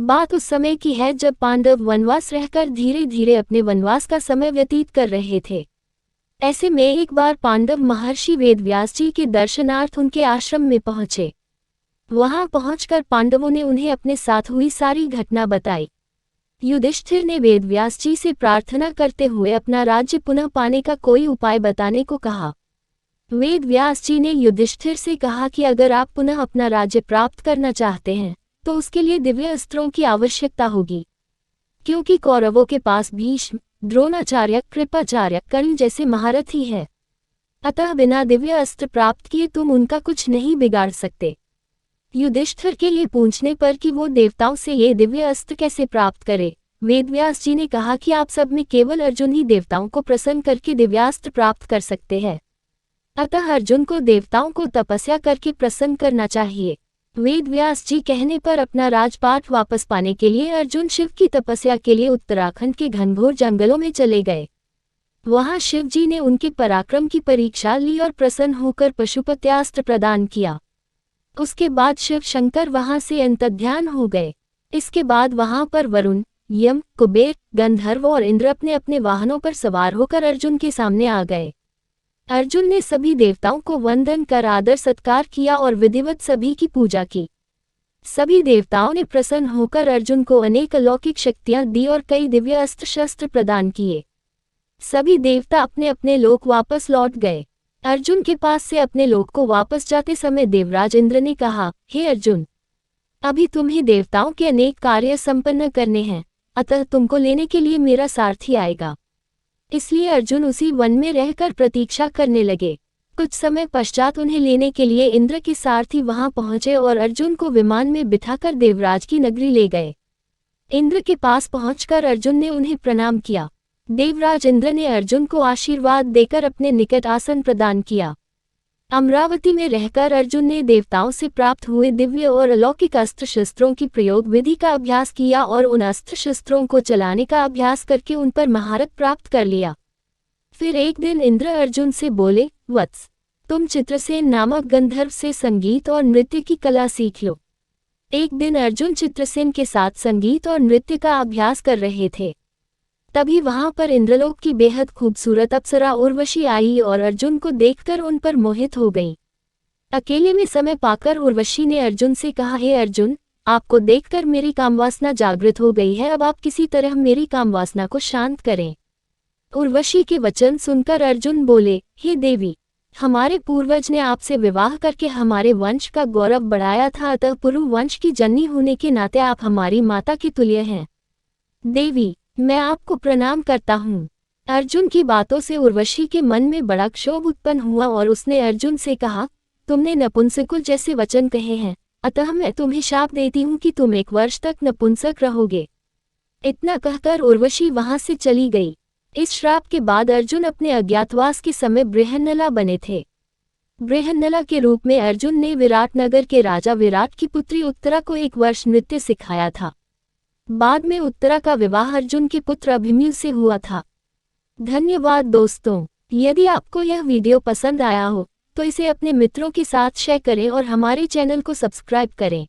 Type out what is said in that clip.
बात उस समय की है जब पांडव वनवास रहकर धीरे धीरे अपने वनवास का समय व्यतीत कर रहे थे। ऐसे में एक बार पांडव महर्षि वेदव्यास जी के दर्शनार्थ उनके आश्रम में पहुंचे। वहां पहुंचकर पांडवों ने उन्हें अपने साथ हुई सारी घटना बताई। युधिष्ठिर ने वेदव्यास जी से प्रार्थना करते हुए अपना राज्य पुनः पाने का कोई उपाय बताने को कहा। वेदव्यास जी ने युधिष्ठिर से कहा कि अगर आप पुनः अपना राज्य प्राप्त करना चाहते हैं तो उसके लिए दिव्य अस्त्रों की आवश्यकता होगी, क्योंकि कौरवों के पास भीष्म, द्रोणाचार्य, कृपाचार्य, कर्ण जैसे महारथी है। अतः बिना दिव्य अस्त्र प्राप्त किए तुम उनका कुछ नहीं बिगाड़ सकते। युधिष्ठिर के ये पूछने पर कि वो देवताओं से ये दिव्य अस्त्र कैसे प्राप्त करे, वेदव्यास जी ने कहा कि आप सब में केवल अर्जुन ही देवताओं को प्रसन्न करके दिव्यास्त्र प्राप्त कर सकते हैं। अतः अर्जुन को देवताओं को तपस्या करके प्रसन्न करना चाहिए। वेदव्यास जी कहने पर अपना राजपाट वापस पाने के लिए अर्जुन शिव की तपस्या के लिए उत्तराखंड के घनघोर जंगलों में चले गए। वहां शिव जी ने उनके पराक्रम की परीक्षा ली और प्रसन्न होकर पशुपत्यास्त्र प्रदान किया। उसके बाद शिव शंकर वहां से अंतर्ध्यान हो गए। इसके बाद वहां पर वरुण, यम, कुबेर, गंधर्व और इंद्र अपने अपने वाहनों पर सवार होकर अर्जुन के सामने आ गए। अर्जुन ने सभी देवताओं को वंदन कर आदर सत्कार किया और विधिवत सभी की पूजा की। सभी देवताओं ने प्रसन्न होकर अर्जुन को अनेक अलौकिक शक्तियां दी और कई दिव्य अस्त्र शस्त्र प्रदान किए। सभी देवता अपने अपने लोक वापस लौट गए। अर्जुन के पास से अपने लोक को वापस जाते समय देवराज इंद्र ने कहा, हे अर्जुन, अभी तुम्हें देवताओं के अनेक कार्य संपन्न करने हैं, अतः तुमको लेने के लिए मेरा सारथी आएगा। इसलिए अर्जुन उसी वन में रहकर प्रतीक्षा करने लगे। कुछ समय पश्चात उन्हें लेने के लिए इंद्र के सारथी वहां पहुंचे और अर्जुन को विमान में बिठाकर देवराज की नगरी ले गए। इंद्र के पास पहुंचकर अर्जुन ने उन्हें प्रणाम किया। देवराज इंद्र ने अर्जुन को आशीर्वाद देकर अपने निकट आसन प्रदान किया। अमरावती में रहकर अर्जुन ने देवताओं से प्राप्त हुए दिव्य और अलौकिक अस्त्र शस्त्रों की प्रयोग विधि का अभ्यास किया और उन अस्त्र शस्त्रों को चलाने का अभ्यास करके उन पर महारत प्राप्त कर लिया। फिर एक दिन इंद्र अर्जुन से बोले, वत्स, तुम चित्रसेन नामक गंधर्व से संगीत और नृत्य की कला सीख लो। एक दिन अर्जुन चित्रसेन के साथ संगीत और नृत्य का अभ्यास कर रहे थे। तभी वहां पर इंद्रलोक की बेहद खूबसूरत अप्सरा उर्वशी आई और अर्जुन को देखकर उन पर मोहित हो गई। अकेले में समय पाकर उर्वशी ने अर्जुन से कहा, हे अर्जुन, आपको देखकर मेरी कामवासना जागृत हो गई है, अब आप किसी तरह मेरी कामवासना को शांत करें। उर्वशी के वचन सुनकर अर्जुन बोले, हे देवी, हमारे पूर्वज ने आपसे विवाह करके हमारे वंश का गौरव बढ़ाया था, अतः पुरु वंश की जननी होने के नाते आप हमारी माता के तुल्य हैं। देवी, मैं आपको प्रणाम करता हूँ। अर्जुन की बातों से उर्वशी के मन में बड़ा क्षोभ उत्पन्न हुआ और उसने अर्जुन से कहा, तुमने नपुंसकुल जैसे वचन कहे हैं, अतः मैं तुम्हें शाप देती हूँ कि तुम 1 वर्ष तक नपुंसक रहोगे। इतना कहकर उर्वशी वहां से चली गई। इस श्राप के बाद अर्जुन अपने अज्ञातवास के समय बृहन्नला बने थे। बृहन्नला के रूप में अर्जुन ने विराटनगर के राजा विराट की पुत्री उत्तरा को 1 वर्ष नृत्य सिखाया था। बाद में उत्तरा का विवाह अर्जुन के पुत्र अभिमन्यु से हुआ था। धन्यवाद दोस्तों। यदि आपको यह वीडियो पसंद आया हो तो इसे अपने मित्रों के साथ शेयर करें और हमारे चैनल को सब्सक्राइब करें।